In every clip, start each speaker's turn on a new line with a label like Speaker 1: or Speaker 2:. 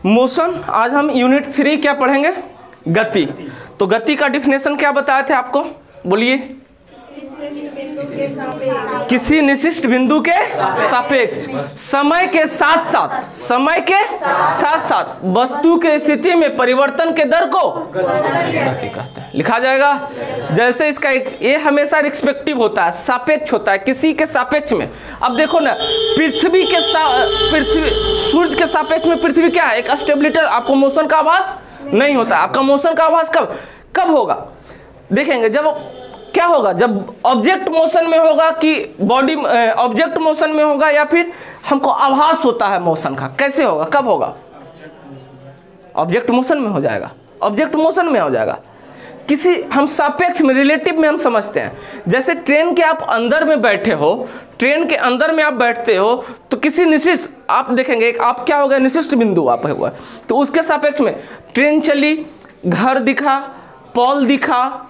Speaker 1: Motion. आज हम unit 3 क्या पढ़ेंगे? गति। तो गति का डिफिनेशन क्या बताए थे आपको, बोलिए? किसी निश्चित बिंदु के सापेक्ष समय के साथ साथ वस्तु के स्थिति में परिवर्तन के दर को गति कहते हैं। लिखा जाएगा जैसे इसका एक ये हमेशा रिस्पेक्टिव होता है, सापेक्ष होता है, किसी के सापेक्ष में। अब देखो ना, पृथ्वी सूर्य के सापेक्ष में पृथ्वी क्या है? एक स्टेबिलिटर। आपको मोशन का आभास नहीं होता। आपका मोशन का आभास कब होगा? देखेंगे जब क्या होगा, जब ऑब्जेक्ट मोशन में होगा कि बॉडी ऑब्जेक्ट मोशन में होगा, या फिर हमको आभास होता है मोशन का। कैसे होगा, कब होगा? ऑब्जेक्ट मोशन में हो जाएगा, ऑब्जेक्ट मोशन में हो जाएगा। किसी हम सापेक्ष में, रिलेटिव में हम समझते हैं। जैसे ट्रेन के आप अंदर में बैठे हो, ट्रेन के अंदर में आप बैठते हो, तो किसी निश्चित आप देखेंगे एक आप क्या हो गया, निश्चित बिंदु आप हुआ, तो उसके सापेक्ष में ट्रेन चली, घर दिखा, पोल दिखा,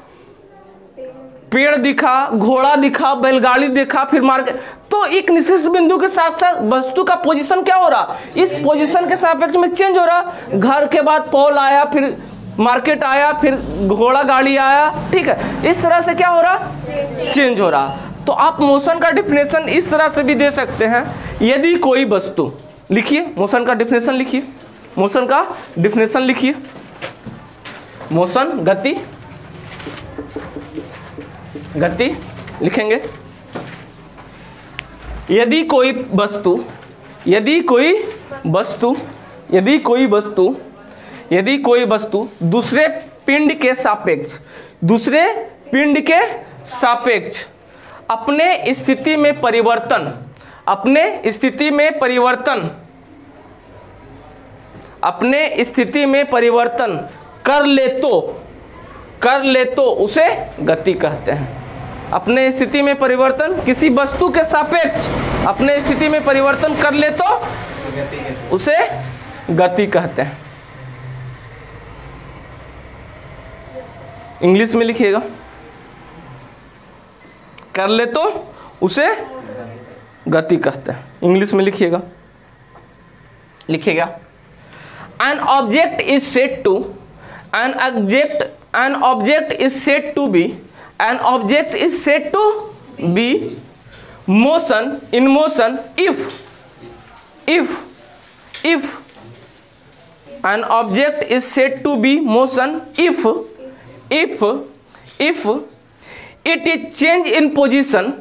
Speaker 1: पेड़ दिखा, घोड़ा दिखा, बैलगाड़ी दिखा, फिर मार्केट, तो एक निश्चित बिंदु के साथ साथ वस्तु का पोजीशन क्या हो रहा, इस पोजीशन के सापेक्ष में चेंज हो रहा। घर के बाद पोल आया, फिर मार्केट आया, फिर घोड़ा गाड़ी आया, ठीक है। इस तरह से क्या हो रहा, चेंज हो रहा। तो आप मोशन का डिफिनेशन इस तरह से भी दे सकते हैं। यदि कोई वस्तु, लिखिए मोशन का डिफिनेशन, लिखिए मोशन का डिफिनेशन, लिखिए मोशन, गति, गति लिखेंगे। यदि कोई वस्तु दूसरे पिंड के सापेक्ष अपने स्थिति में परिवर्तन कर ले तो उसे गति कहते हैं। अपने स्थिति में परिवर्तन, किसी वस्तु के सापेक्ष अपने स्थिति में परिवर्तन कर ले तो उसे गति कहते हैं। इंग्लिश में लिखिएगा, कर ले तो उसे गति कहते हैं। इंग्लिश में लिखिएगा, An object is said to be in motion if an object is said to be motion if it is change in position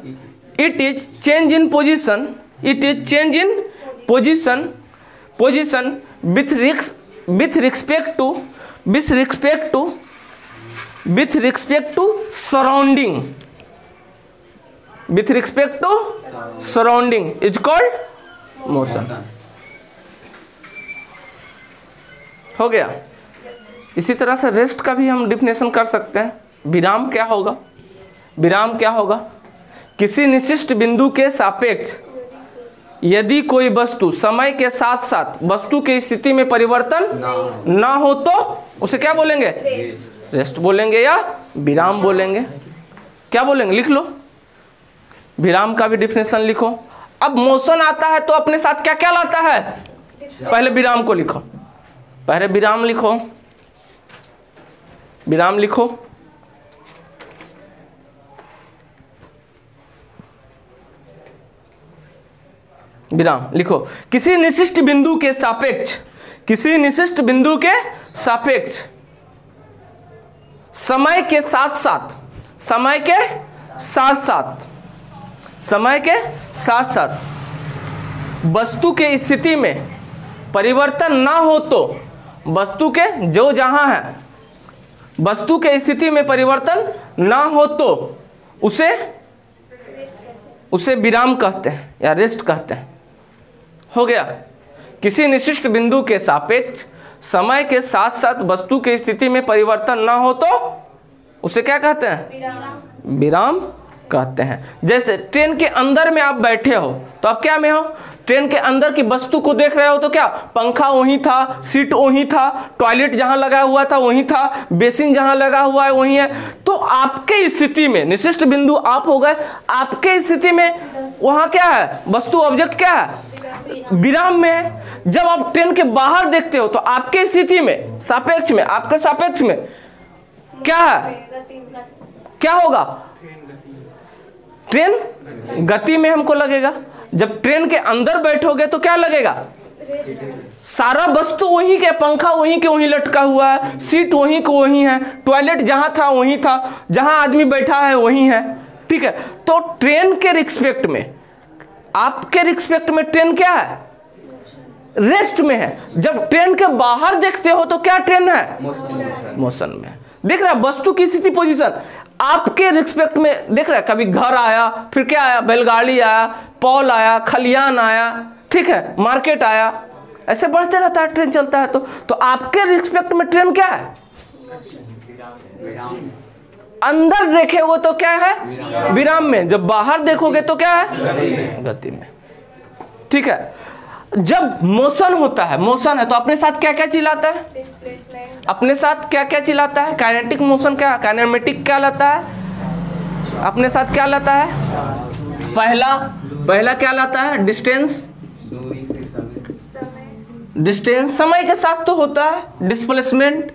Speaker 1: with respect to surrounding is called motion। हो गया। इसी तरह से रेस्ट का भी हम डिफिनेशन कर सकते हैं। विराम क्या होगा? किसी निश्चित बिंदु के सापेक्ष यदि कोई वस्तु समय के साथ साथ वस्तु की स्थिति में परिवर्तन ना हो तो उसे क्या बोलेंगे? रेस्ट बोलेंगे या विराम बोलेंगे। क्या बोलेंगे? लिख लो, विराम का भी डिफिनेशन लिखो। अब मोशन आता है तो अपने साथ क्या क्या लाता है? पहले विराम को लिखो, पहले विराम लिखो, विराम लिखो। विराम लिखो। किसी निश्चित बिंदु के सापेक्ष समय के साथ साथ वस्तु के स्थिति में परिवर्तन ना हो तो वस्तु के जो जहां है, वस्तु के स्थिति में परिवर्तन ना हो तो उसे विराम कहते हैं या रेस्ट कहते हैं। हो गया। किसी निश्चित बिंदु के सापेक्ष समय के साथ साथ वस्तु की स्थिति में परिवर्तन ना हो तो उसे क्या कहते हैं? विराम कहते हैं। जैसे ट्रेन के अंदर में आप बैठे हो तो आप क्या में हो? ट्रेन के अंदर की वस्तु को देख रहे हो तो क्या पंखा वहीं था, सीट वहीं था, टॉयलेट जहां लगा हुआ था वहीं था, बेसिन जहां लगा हुआ है वहीं है। तो आपके स्थिति में निश्चित बिंदु आप हो गए, आपके स्थिति में वहां क्या है? वस्तु, ऑब्जेक्ट क्या है? विराम में है। जब आप ट्रेन के बाहर देखते हो तो आपके स्थिति में सापेक्ष में, आपके सापेक्ष में क्या है, क्या होगा, ट्रेन गति में हमको लगेगा। जब ट्रेन के अंदर बैठोगे तो क्या लगेगा, सारा वस्तु वहीं के, पंखा वहीं के वहीं लटका हुआ है, सीट वहीं को वहीं है, टॉयलेट जहां था वहीं था, जहां आदमी बैठा है वहीं है, ठीक है। तो ट्रेन के रिस्पेक्ट में, आपके रिस्पेक्ट में ट्रेन क्या है, रेस्ट में है। जब ट्रेन के बाहर देखते हो तो क्या ट्रेन है, मोशन में। देख रहा है वस्तु की स्थिति, पोजीशन आपके रिस्पेक्ट में देख रहा है। कभी घर आया, फिर क्या आया, बैलगाड़ी आया, पॉल आया, खलियान आया, ठीक है, मार्केट आया, ऐसे बढ़ते रहता है, ट्रेन चलता है। तो आपके रिस्पेक्ट में ट्रेन क्या है, अंदर देखेगे तो क्या है, विराम में। जब बाहर देखोगे तो क्या है, गति में, ठीक है। जब मोशन होता है, मोशन है तो अपने साथ क्या क्या चिल्लाता है, अपने साथ क्या क्या चिल्लाता है, काइनेटिक मोशन क्या, काइनेमेटिक क्या लाता है, अपने साथ क्या लाता है, पहला क्या लाता है, डिस्टेंस, डिस्टेंस समय के साथ तो होता है, डिस्प्लेसमेंट,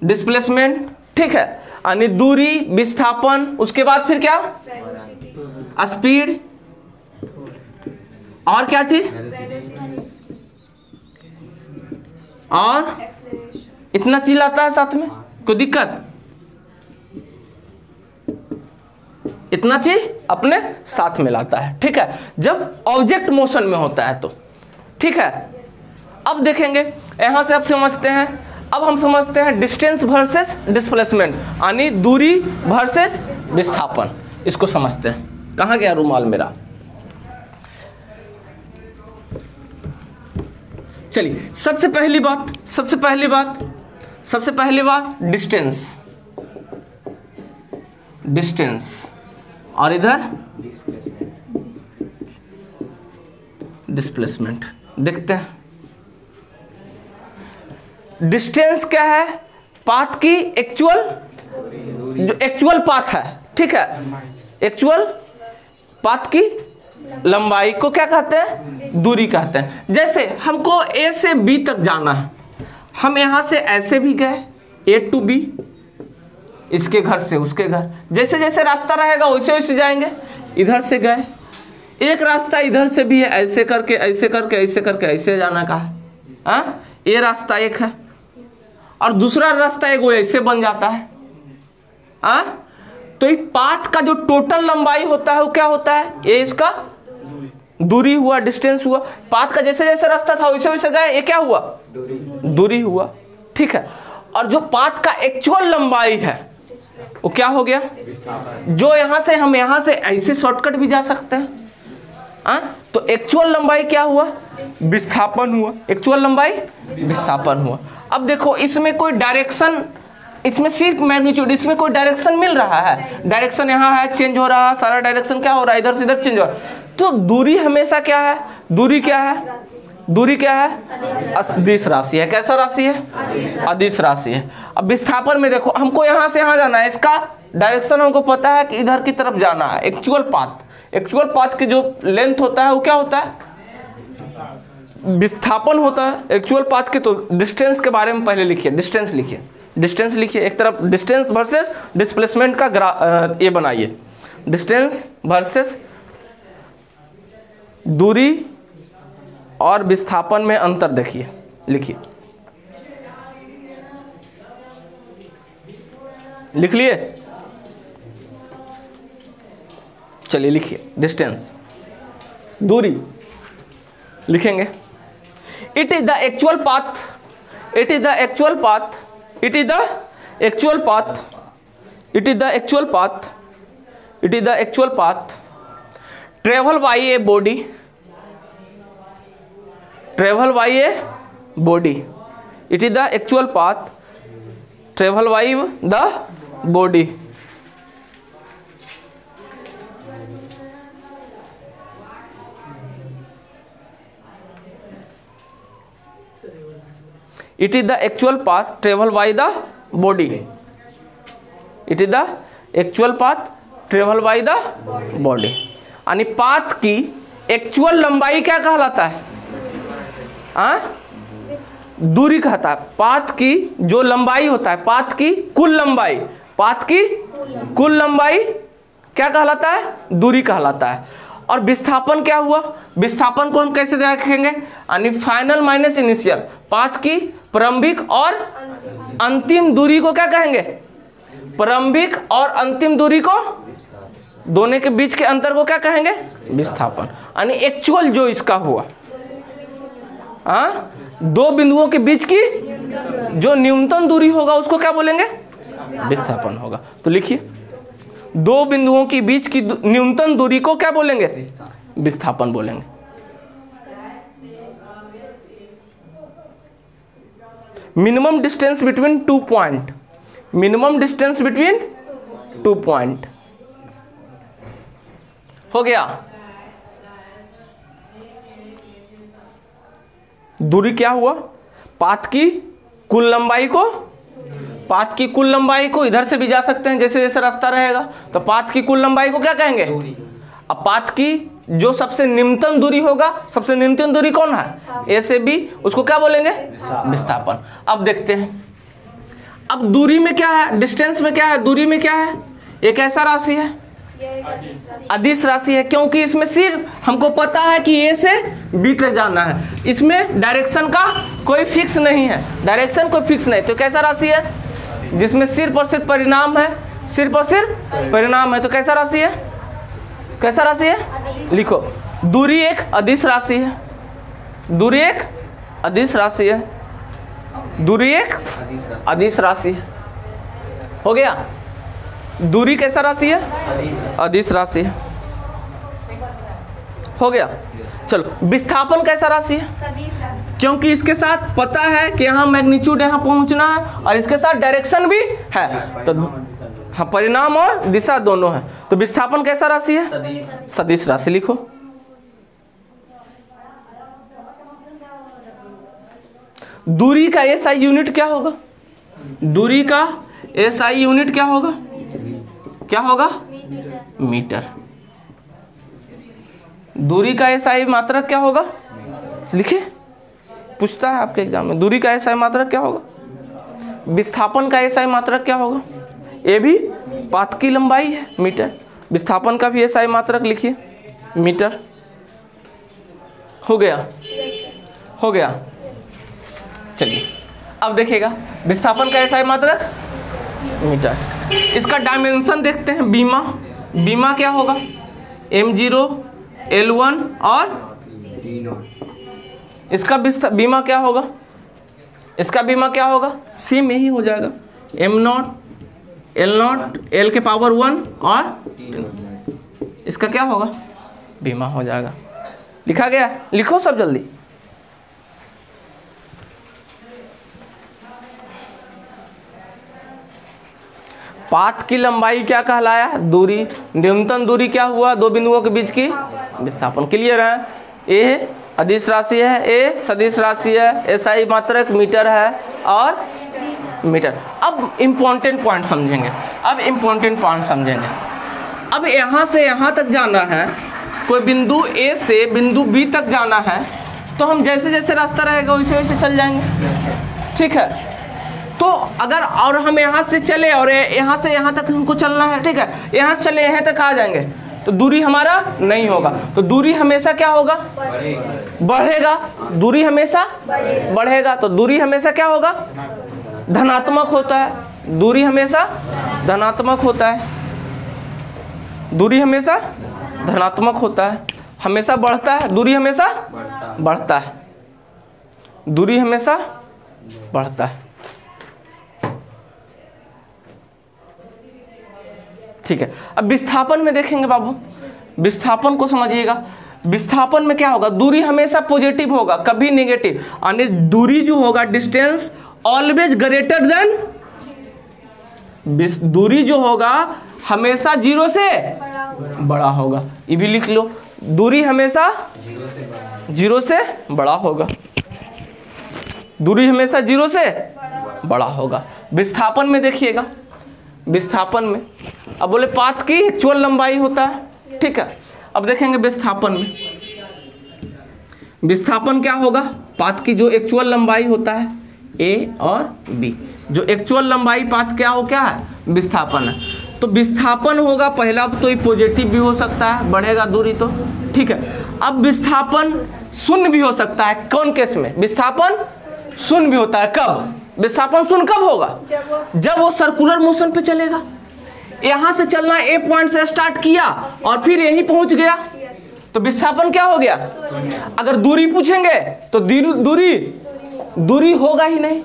Speaker 1: डिस्प्लेसमेंट, ठीक है, यानी दूरी, विस्थापन, उसके बाद फिर क्या, स्पीड, और क्या चीज, और इतना चीज आता है साथ में, कोई दिक्कत, इतना चीज अपने साथ में लाता है, ठीक है, जब ऑब्जेक्ट मोशन में होता है तो, ठीक है। अब देखेंगे यहां से, अब समझते हैं, अब हम समझते हैं डिस्टेंस वर्सेस डिस्प्लेसमेंट, यानी दूरी वर्सेस विस्थापन, इसको समझते हैं। कहाँ गया रुमाल मेरा, चलिए सबसे पहली बात डिस्टेंस, और इधर डिस्प्लेसमेंट। देखते हैं डिस्टेंस क्या है, पाथ की एक्चुअल, जो एक्चुअल पाथ है, ठीक है, एक्चुअल पाथ की लंबाई को क्या कहते हैं, दूरी कहते हैं। जैसे हमको ए से बी तक जाना है, हम यहां से ऐसे भी गए ए टू बी, इसके घर से उसके घर, जैसे जैसे रास्ता रहेगा वैसे वैसे जाएंगे। इधर से गए, एक रास्ता इधर से भी है, ऐसे करके ऐसे करके ऐसे करके ऐसे जाना का है, ये रास्ता एक है, और दूसरा रास्ता एक वो ऐसे बन जाता है। तो ये पाथ का जो टोटल लंबाई होता है वो क्या होता है, ये इसका दूरी हुआ, डिस्टेंस हुआ। पाथ का जैसे जैसे रास्ता था वैसे वैसे गए, ये क्या हुआ, दूरी हुआ, ठीक है। और जो पाथ का एक्चुअल लंबाई है वो क्या हो गया, जो यहां से हम यहां से ऐसे शॉर्टकट भी जा सकते हैं। तो एक्चुअल लंबाई क्या हुआ, विस्थापन हुआ, एक्चुअल लंबाई विस्थापन हुआ। अब देखो इसमें कोई डायरेक्शन, इसमें सिर्फ मैग्नीट्यूड, इसमें कोई डायरेक्शन मिल रहा है, डायरेक्शन यहाँ है, चेंज हो रहा है, सारा डायरेक्शन क्या हो रहा है, इधर से इधर चेंज हो रहा है। तो दूरी हमेशा क्या है, दूरी क्या है, दूरी क्या है, अदिश राशि है। कैसा राशि है, अदिश राशि है। अब विस्थापन में देखो, हमको यहाँ से यहाँ जाना है, इसका डायरेक्शन हमको पता है कि इधर की तरफ जाना है। एक्चुअल पाथ की जो लेंथ होता है वो क्या होता है, विस्थापन होता है एक्चुअल पाथ के। तो डिस्टेंस के बारे में पहले लिखिए, डिस्टेंस लिखिए, एक तरफ डिस्टेंस वर्सेस डिस्प्लेसमेंट का ये बनाइए, डिस्टेंस वर्सेस दूरी और विस्थापन में अंतर देखिए, लिखिए, लिख लिए, चलिए लिखिए, डिस्टेंस, दूरी लिखेंगे। It is the actual path, it is the actual path, it is the actual path, it is the actual path, it is the actual path travel by a body, travel by a body, it is the actual path travel by the body. It is the actual path traveled by the body. It is the actual path travel by the body. यानी path की actual लंबाई क्या कहलाता है? दूरी कहता है। Path की जो लंबाई होता है, पाथ की कुल लंबाई, पाथ की कुल लंबाई क्या कहलाता है? दूरी कहलाता है। और विस्थापन क्या हुआ? विस्थापन को हम कैसे देखेंगे? यानी फाइनल माइनस इनिशियल, पाथ की प्रारंभिक और अंतिम दूरी को क्या कहेंगे? प्रारंभिक और अंतिम दूरी को, दोनों के बीच के अंतर को क्या कहेंगे? विस्थापन। यानी एक्चुअल जो इसका हुआ, दो बिंदुओं के बीच की जो न्यूनतम दूरी होगा उसको क्या बोलेंगे? विस्थापन होगा। तो लिखिए, दो बिंदुओं के बीच की न्यूनतम दूरी को क्या बोलेंगे? विस्थापन बोलेंगे। Minimum distance between 2 point, minimum distance between 2 point हो गया। दूरी क्या हुआ? पाथ की कुल लंबाई को, पाथ की कुल लंबाई को इधर से भी जा सकते हैं जैसे जैसे रास्ता रहेगा, तो पाथ की कुल लंबाई को क्या कहेंगे? अब पाथ की जो सबसे निम्नतम दूरी होगा, सबसे निम्नतम दूरी कौन है? ए से बी, उसको क्या बोलेंगे? विस्थापन। अब देखते हैं, अब दूरी में क्या है, डिस्टेंस में क्या है, दूरी में क्या है? एक ऐसा राशि है, अदिश राशि है, क्योंकि इसमें सिर्फ हमको पता है कि ए से बी तक जाना है, इसमें डायरेक्शन का कोई फिक्स नहीं है, डायरेक्शन कोई फिक्स नहीं। तो कैसा राशि है? जिसमें सिर्फ और सिर्फ परिणाम है, सिर्फ और सिर्फ परिणाम है। तो कैसा राशि है? कैसा राशि है? लिखो, दूरी एक अदिश राशि है, दूरी एक अदिश राशि है, दूरी एक अदिश राशि है। हो गया? दूरी कैसा राशि है? अदिश राशि है। हो गया? चलो, विस्थापन कैसा राशि है? क्योंकि इसके साथ पता है कि यहाँ मैग्नीट्यूड यहाँ पहुंचना है और इसके साथ डायरेक्शन भी है, तो हाँ, परिणाम और दिशा दोनों है। तो विस्थापन कैसा राशि है? सदिश राशि। लिखो, दूरी का एसआई यूनिट क्या होगा? दूरी का एसआई यूनिट क्या होगा? क्या होगा? मीटर। दूरी का एसआई मात्रक क्या होगा? लिखे, पूछता है आपके एग्जाम में, दूरी का एसआई मात्रक क्या होगा? विस्थापन का एसआई मात्रक क्या होगा? ये भी पाथ की लंबाई है, मीटर। विस्थापन का भी एसआई मात्रक लिखिए, मीटर। हो गया? हो गया? चलिए, अब देखिएगा, विस्थापन का एसआई मात्रक मीटर। इसका डायमेंशन देखते हैं। बीमा, बीमा क्या होगा? m0, L1 और इसका बीमा क्या होगा? इसका बीमा क्या होगा? सेम यही हो जाएगा, m0, L0, L के पावर 1 और इसका क्या होगा? बीमा हो जाएगा। लिखा गया? लिखो सब जल्दी। पाथ की लंबाई क्या कहलाया? दूरी। न्यूनतम दूरी क्या हुआ? दो बिंदुओं के बीच की विस्थापन। क्लियर है? ए अदिश राशि है, ए सदिश राशि है, एसआई मात्रक मीटर है और मीटर। अब इम्पोर्टेंट पॉइंट समझेंगे, अब इम्पोर्टेंट पॉइंट समझेंगे। अब यहाँ से यहाँ तक जाना है, कोई बिंदु ए से बिंदु बी तक जाना है, तो हम जैसे जैसे रास्ता रहेगा वैसे वैसे चल जाएंगे। ठीक है? तो अगर और हम यहाँ से चले और यहाँ से यहाँ तक हमको चलना है, ठीक है, यहाँ से चले यहाँ तक आ जाएंगे, तो दूरी हमारा नहीं होगा। तो दूरी हमेशा क्या होगा? बढ़ेगा। दूरी हमेशा बढ़ेगा। तो दूरी हमेशा क्या होगा? धनात्मक होता है। दूरी हमेशा धनात्मक होता है। दूरी हमेशा धनात्मक होता है, हमेशा बढ़ता है। दूरी हमेशा बढ़ता है, दूरी हमेशा बढ़ता है। ठीक है? अब विस्थापन में देखेंगे बाबू, विस्थापन को समझिएगा। विस्थापन में क्या होगा? दूरी हमेशा पॉजिटिव होगा, कभी नेगेटिव। यानी दूरी जो होगा, डिस्टेंस ऑलवेज ग्रेटर देन, दूरी जो होगा हमेशा 0 से बड़ा होगा। ये भी लिख लो, दूरी हमेशा 0 से बड़ा होगा, दूरी हमेशा 0 से बड़ा होगा। विस्थापन में देखिएगा, विस्थापन में अब बोले पाथ की एक्चुअल लंबाई होता है, ठीक है। अब देखेंगे विस्थापन में, विस्थापन क्या होगा, पाथ की जो एक्चुअल लंबाई होता है ए और बी, जो एक्चुअल लंबाई पाथ क्या है विस्थापन है। तो विस्थापन होगा पहला, तो ये पॉजिटिव भी हो सकता है, बढ़ेगा दूरी तो, ठीक है। अब विस्थापन शून्य भी हो सकता है, कौन केस में विस्थापन शून्य भी होता है, कब विस्थापन शून्य कब होगा, जब वो सर्कुलर मोशन पे चलेगा। यहां से चलना ए पॉइंट से स्टार्ट किया और फिर यहीं पहुंच गया, तो विस्थापन क्या हो गया। अगर दूरी पूछेंगे तो दूरी होगा ही नहीं,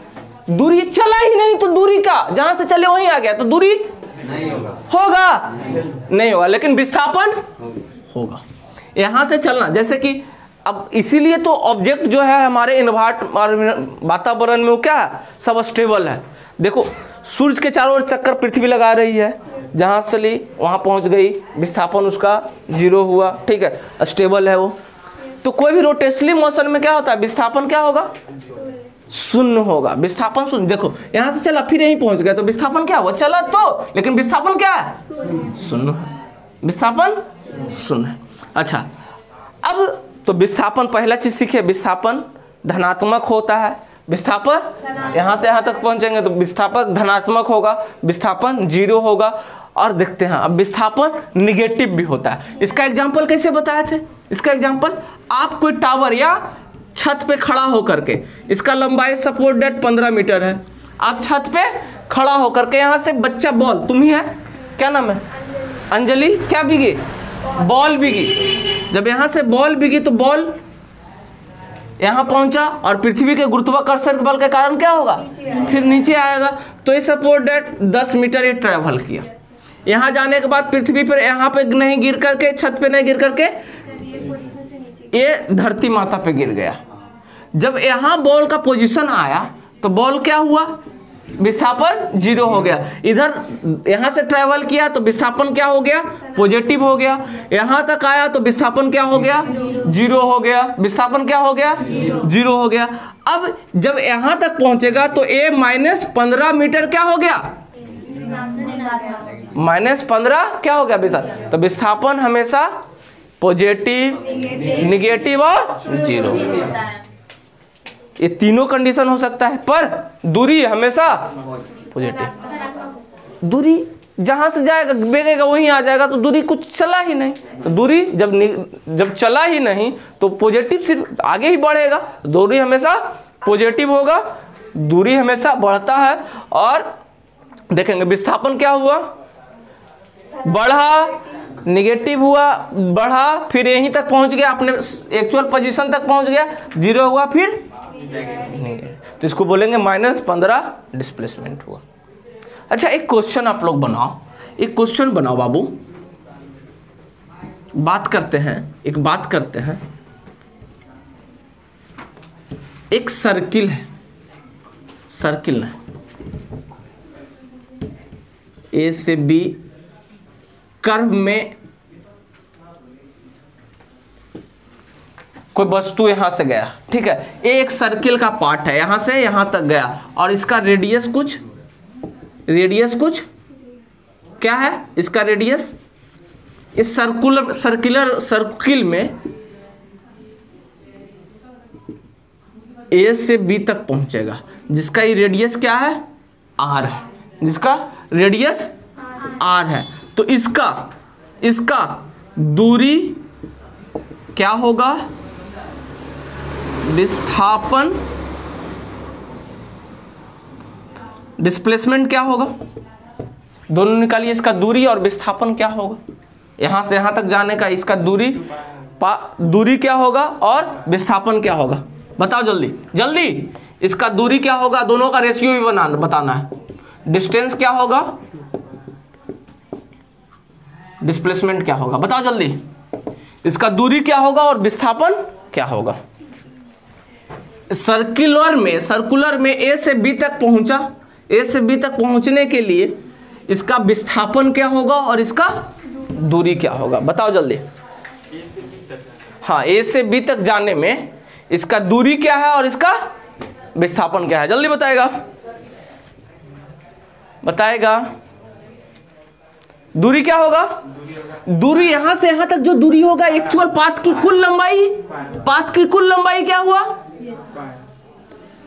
Speaker 1: दूरी चला ही नहीं, तो दूरी का जहां से चले वहीं आ गया, तो दूरी नहीं होगा नहीं होगा, लेकिन विस्थापन होगा। यहां से चलना, जैसे कि अब इसीलिए तो ऑब्जेक्ट जो है हमारे वातावरण में वो क्या है, सब स्टेबल है। देखो सूर्य के चारों ओर चक्कर पृथ्वी लगा रही है, जहां से ली वहां पहुंच गई, विस्थापन उसका 0 हुआ, ठीक है, स्टेबल है वो। तो कोई भी रोटेशनल मोशन में क्या होता है, विस्थापन क्या होगा, शून्य होगा, विस्थापन शून्य। देखो यहां से चला फिर यहीं पहुंच गया, तो विस्थापन क्या हुआ, चला तो, लेकिन विस्थापन क्या है, शून्य है, विस्थापन शून्य है। अच्छा, अब तो विस्थापन पहला चीज सीखे, विस्थापन धनात्मक होता है, विस्थापन यहां से यहां तक पहुंचेंगे तो विस्थापक धनात्मक होगा, विस्थापन 0 होगा। और देखते हैं अब विस्थापन निगेटिव भी होता है। इसका एग्जांपल कैसे बताए थे, इसका एग्जांपल, आप कोई टावर या छत पे खड़ा होकर के, इसका लंबाई सपोर्ट डेट 15 मीटर है, आप छत पे खड़ा होकर के यहाँ से बच्चा बॉल, तुम ही है, क्या नाम है, अंजलि, क्या बिगी, बॉल बिगी। जब यहाँ से बॉल बिगी तो बॉल यहाँ पहुंचा और पृथ्वी के गुरुत्वाकर्षण बल के कारण क्या होगा, फिर नीचे आएगा। तो ये सपोर्ट डेट 10 मीटर ये ट्रेवल किया, यहाँ जाने के बाद पृथ्वी पर यहाँ पे नहीं गिर करके, छत पे नहीं गिर करके ये धरती माता पे गिर गया। जब यहाँ बॉल का पोजीशन आया तो बॉल क्या हुआ, विस्थापन 0 हो गया। इधर यहाँ से ट्रेवल किया तो विस्थापन क्या हो गया, पॉजिटिव हो गया। यहाँ तक आया तो विस्थापन क्या हो गया, 0 हो गया, विस्थापन क्या हो गया, 0 हो गया। अब जब यहाँ तक पहुंचेगा तो a -15 मीटर क्या हो गया, -15 क्या हो गया विस्थापन। तो विस्थापन हमेशा पॉजिटिव, निगेटिव और 0, ये तीनों कंडीशन हो सकता है, पर दूरी हमेशा पॉजिटिव। दूरी जहां से जाएगा बेगेगा वहीं आ जाएगा, तो दूरी कुछ चला ही नहीं, तो दूरी जब चला ही नहीं तो पॉजिटिव सिर्फ आगे ही बढ़ेगा, दूरी हमेशा पॉजिटिव होगा, दूरी हमेशा बढ़ता है। और देखेंगे विस्थापन क्या हुआ, बढ़ा, निगेटिव हुआ, बढ़ा, फिर यहीं तक पहुंच गया, अपने एक्चुअल पोजीशन तक पहुंच गया, 0 हुआ, फिर नहीं, तो इसको बोलेंगे -15 डिस्प्लेसमेंट हुआ। अच्छा, एक क्वेश्चन आप लोग बनाओ, एक क्वेश्चन बनाओ बाबू, बात करते हैं, एक बात करते हैं। एक सर्किल है, सर्किल है, ए से बी कर्व में कोई वस्तु यहां से गया, ठीक है, ये एक सर्किल का पार्ट है, यहां से यहां तक गया और इसका रेडियस कुछ क्या है, इसका रेडियस, इस सर्किल में ए से बी तक पहुंचेगा, जिसका ये रेडियस क्या है, आर है, जिसका रेडियस आर है। तो इसका दूरी क्या होगा, विस्थापन, डिस्प्लेसमेंट क्या होगा, दोनों निकालिए, इसका दूरी और विस्थापन क्या होगा, यहां से यहां तक जाने का इसका दूरी क्या होगा और विस्थापन क्या होगा, बताओ जल्दी जल्दी। इसका दूरी क्या होगा, दोनों का रेशियो भी बताना है, डिस्टेंस क्या होगा, डिस्प्लेसमेंट क्या होगा, बताओ जल्दी। इसका दूरी क्या होगा और विस्थापन क्या होगा। सर्कुलर में ए से बी तक पहुंचा, ए से बी तक पहुंचने के लिए इसका विस्थापन क्या होगा और इसका दूरी क्या होगा, बताओ जल्दी। हाँ, ए से बी तक जाने में इसका दूरी क्या है और इसका विस्थापन क्या है, जल्दी बताएगा। दूरी क्या होगा? दूरी यहां से यहां तक जो दूरी होगा एक्चुअल पाथ की कुल लंबाई, पाथ की कुल लंबाई क्या हुआ?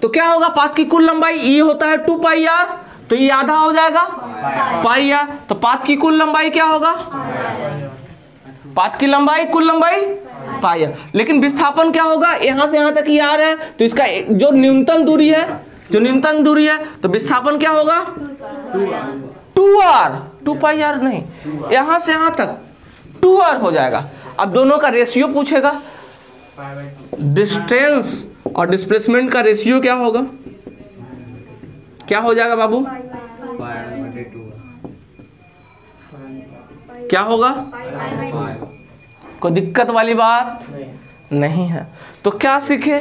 Speaker 1: तो क्या होगा पाथ की कुल लंबाई? ई होता है 2 पाई आर, तो ये आधा हो जाएगा पाई आर। तो पाथ की कुल लंबाई क्या होगा? पाथ की लंबाई कुल लंबाई पाई आर। लेकिन विस्थापन क्या होगा? यहां से यहां तक ये आर है, तो इसका जो न्यूनतम दूरी है, जो न्यूनतम दूरी है, तो विस्थापन क्या होगा? 2r, 2 पाई आर नहीं, यहां से यहां तक 2r हो जाएगा। अब दोनों का रेशियो पूछेगा, डिस्टेंस और डिस्प्लेसमेंट का रेशियो क्या होगा? क्या हो जाएगा बाबू? क्या होगा? कोई दिक्कत वाली बात नहीं है। तो क्या सीखे?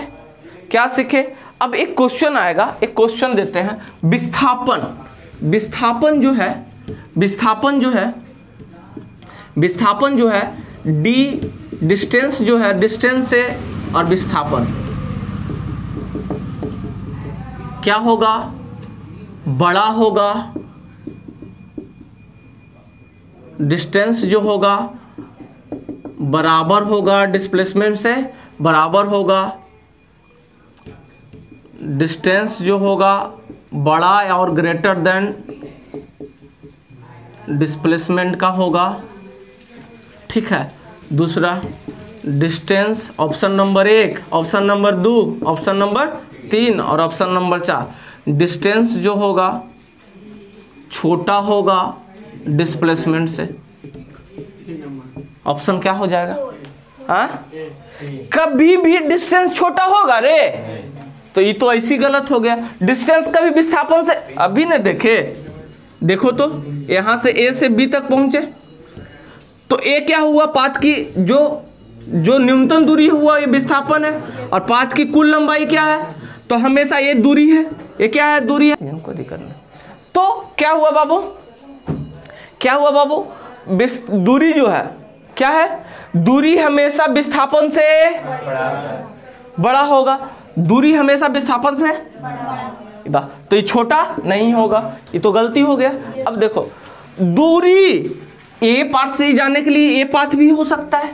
Speaker 1: क्या सीखे? अब एक क्वेश्चन आएगा, एक क्वेश्चन देते हैं। विस्थापन, विस्थापन जो है, विस्थापन जो है, विस्थापन जो है डी, डिस्टेंस जो है, डिस्टेंस से और विस्थापन क्या होगा? बड़ा होगा। डिस्टेंस जो होगा बराबर होगा डिस्प्लेसमेंट से, बराबर होगा। डिस्टेंस जो होगा बड़ा और ग्रेटर देन डिस्प्लेसमेंट का होगा, ठीक है। दूसरा distance, option number 1, option number 2, option number 3 और ऑप्शन नंबर 4, डिस्टेंस जो होगा छोटा होगा डिस्प्लेसमेंट से। ऑप्शन क्या हो जाएगा? हाँ, कभी भी डिस्टेंस छोटा होगा रे, तो ये तो ऐसी गलत हो गया। डिस्टेंस कभी विस्थापन से, अभी ने देखे, देखो तो यहां से ए से बी तक पहुंचे, तो ए क्या हुआ? पाथ की जो न्यूनतम दूरी हुआ ये विस्थापन है, और पाथ की कुल लंबाई क्या है? तो हमेशा ये दूरी है, ये क्या है? दूरी है, इनको दिक्कत नहीं। तो क्या हुआ बाबू? क्या हुआ बाबू? दूरी जो है क्या है? दूरी हमेशा विस्थापन से बड़ा होगा। दूरी हमेशा विस्थापन से बड़ा, तो ये छोटा नहीं होगा, ये तो गलती हो गया। अब देखो, दूरी ए पाथ से जाने के लिए ए पाथ भी हो सकता है,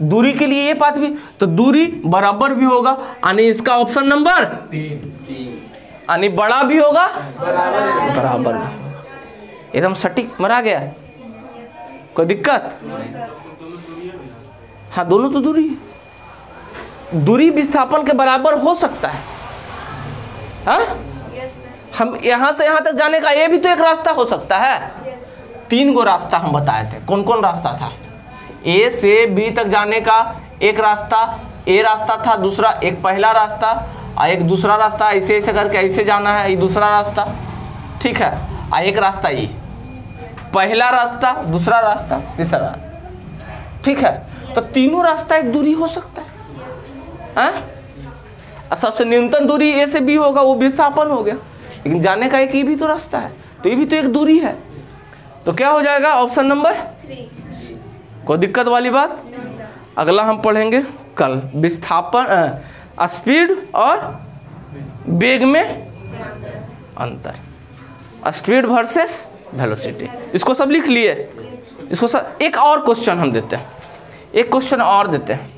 Speaker 1: दूरी के लिए ए पाथ भी, तो दूरी बराबर भी होगा, यानी इसका ऑप्शन नंबर 3, यानी बड़ा भी होगा बराबर भी होगा। एकदम सटीक मरा गया, कोई दिक्कत? हाँ, दोनों तो दूरी, दूरी विस्थापन के बराबर हो सकता है। हाँ, हम यहां से यहां तक जाने का ये भी तो एक रास्ता हो सकता है। 3 गो रास्ता हम बताए थे, कौन कौन रास्ता था? ए से बी तक जाने का एक रास्ता, ए रास्ता था, दूसरा एक पहला रास्ता, और एक दूसरा रास्ता ऐसे ऐसे करके ऐसे जाना है, ये दूसरा रास्ता, ठीक है। और एक रास्ता ये, पहला रास्ता, दूसरा रास्ता, तीसरा रास्ता, ठीक है। तो तीनों रास्ता एक दूरी हो सकता है। हाँ, सबसे न्यूनतम दूरी ए से बी होगा, वो विस्थापन हो गया, लेकिन जाने का एक ये भी तो रास्ता है, तो ये भी तो एक दूरी है। तो क्या हो जाएगा? Option number 3। कोई दिक्कत वाली बात? अगला हम पढ़ेंगे कल, विस्थापन, स्पीड और वेग में अंतर, स्पीड वर्सेस वेलोसिटी। इसको सब लिख लिए, इसको सब। एक और क्वेश्चन हम देते हैं, एक क्वेश्चन और देते हैं।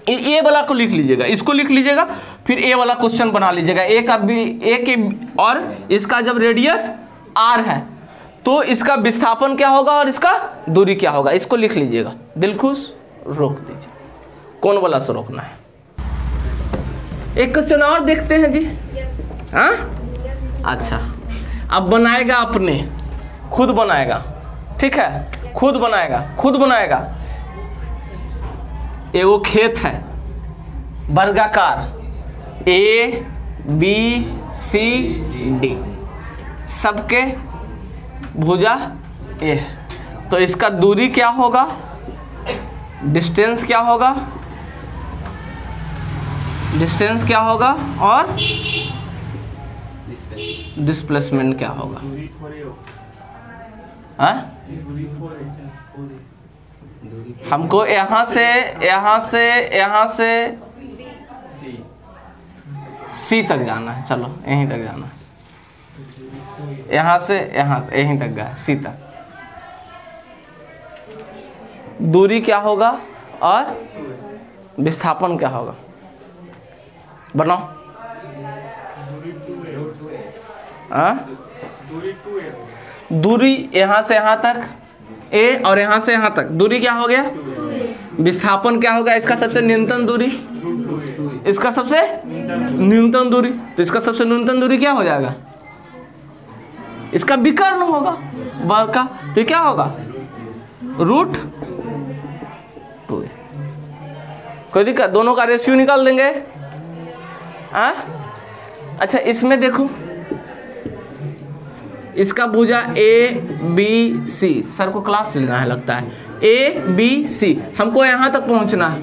Speaker 1: ए वाला को लिख लीजिएगा, इसको लिख लीजिएगा, फिर ए वाला क्वेश्चन बना लीजिएगा। ए का भी, ए के, और इसका जब रेडियस आर है तो इसका विस्थापन क्या होगा और इसका दूरी क्या होगा, इसको लिख लीजिएगा। दिल खुश, रोक दीजिए। कौन वाला से रोकना है? एक क्वेश्चन और देखते हैं जी। हाँ, अच्छा, अब बनाएगा अपने, खुद बनाएगा, ठीक है, खुद बनाएगा, खुद बनाएगा। एगो खेत है वर्गाकार, ए बी सी डी, सबके भुजा ए, तो इसका दूरी क्या होगा? डिस्टेंस क्या होगा? डिस्टेंस क्या होगा? और डिस्प्लेसमेंट क्या होगा? हाँ, हमको यहाँ से सी तक जाना है। चलो यहीं तक जाना है, यहाँ से यहाँ यहीं तक गया सी तक। दूरी क्या होगा और विस्थापन क्या होगा? बनाओ। दूरी यहाँ से यहाँ तक ए और यहाँ से यहाँ तक दूरी क्या हो गया? विस्थापन क्या होगा? इसका सबसे न्यूनतम दूरी, इसका सबसे न्यूनतम दूरी, तो इसका सबसे न्यूनतम दूरी क्या हो जाएगा? इसका विकर्ण होगा बल का, तो क्या होगा? √2a। कोई दिक्कत? दोनों का रेशियो निकाल देंगे। अच्छा इसमें देखो, इसका भुजा ABC, सर को क्लास लेना है लगता है। ABC हमको यहाँ तक पहुँचना है,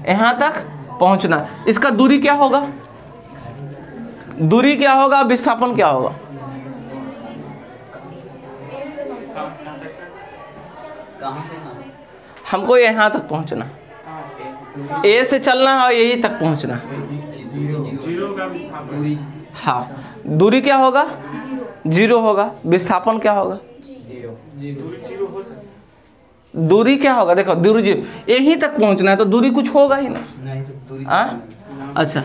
Speaker 1: यहाँ तक पहुँचना। इसका दूरी क्या होगा? दूरी क्या होगा? विस्थापन क्या होगा? हमको यहाँ तक पहुँचना, ए से चलना है और यही तक पहुँचना। हाँ, दूरी क्या होगा? 0 होगा। विस्थापन क्या होगा? दूरी क्या होगा? देखो दूरी 0, यहीं तक पहुंचना है तो दूरी कुछ होगा ही नहीं। अच्छा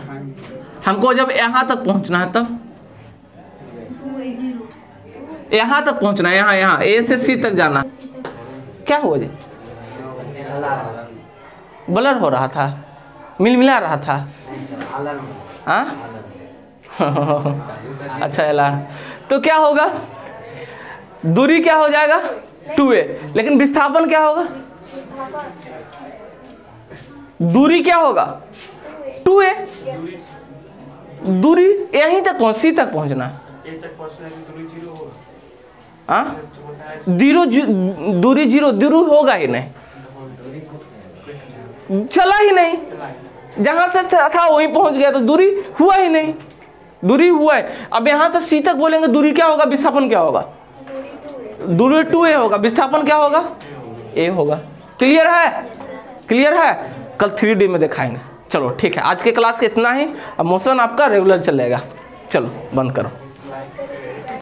Speaker 1: हमको जब यहाँ तक पहुंचना है तब यहाँ तक पहुंचना है, यहाँ ए से सी तक जाना। क्या हुआ जी? ब्लर हो रहा था, मिला रहा था। अच्छा एला, तो क्या होगा? दूरी क्या हो जाएगा? 2a। लेकिन विस्थापन क्या होगा? दूरी क्या होगा? 2a। दूरी यहीं तक पहुंच, सी तक पहुंचना। दूरी 0 दूरी होगा ही नहीं, चला ही नहीं, जहां से था वहीं पहुंच गया तो दूरी हुआ ही नहीं। दूरी हुआ है। अब यहां से सी तक बोलेंगे दूरी क्या होगा? विस्थापन क्या होगा? दूरी 2a होगा। विस्थापन क्या होगा? a होगा। क्लियर है? क्लियर है? कल 3D में दिखाएंगे। चलो ठीक है, आज के क्लास के इतना ही। अब मोशन आपका रेगुलर चलेगा। चलो बंद करो।